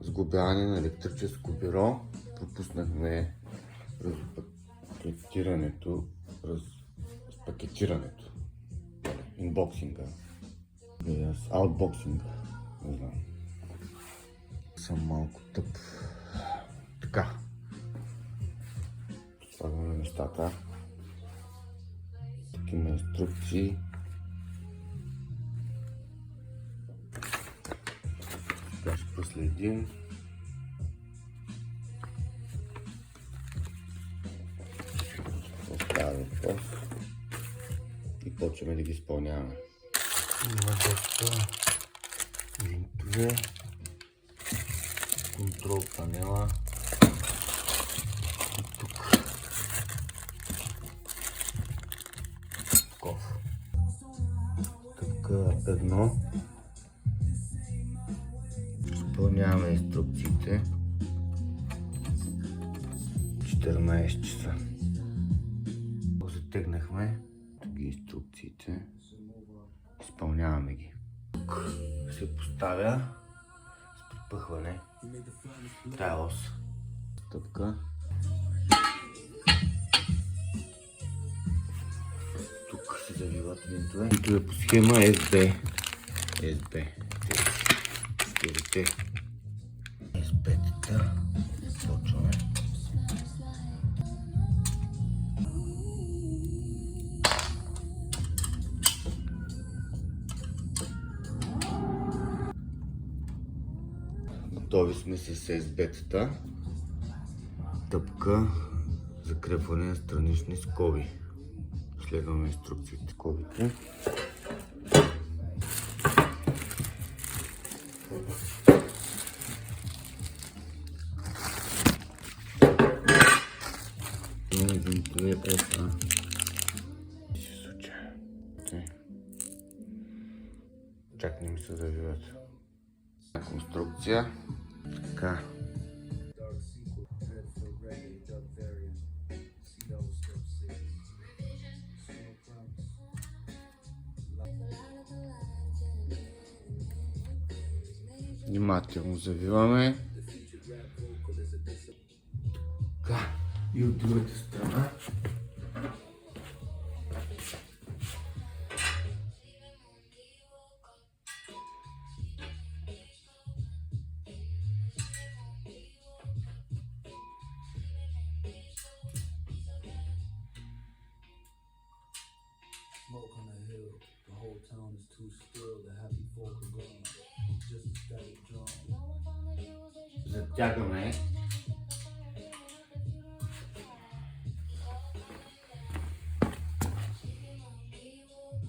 сглобяване на електрическо бюро. Пропуснахме разпакетирането, инбоксинга, аутбоксинга, не знам. Съм малко тъп. Така. Слагаме нещата. Такива инструкции. Сега ще последим. Остава въпрос. И почваме да ги изпълняваме. Има доста винтове. Контрол панела. И тук. Стъпка 1. Изпълняваме инструкциите. 14 часа. Затегнахме ги инструкциите. Изпълняваме ги. Тук се поставя с припъхване. Тая ос. Стъпка. Тук се завиват винтове. Винтове по схема SB. Четирите SB-тата. Почваме. Готови сме с SB-тата. Тъпка за крепване на странични скоби. Следваме инструкциите. Скобите. Винтове ЕФА. Чак не ми се завиват. Конструкция. Така. Внимателно завиваме. Така. И от другата страна. Smoke on the hill, the whole town is too still, the happy folk are gone, just a static drum. Затягаме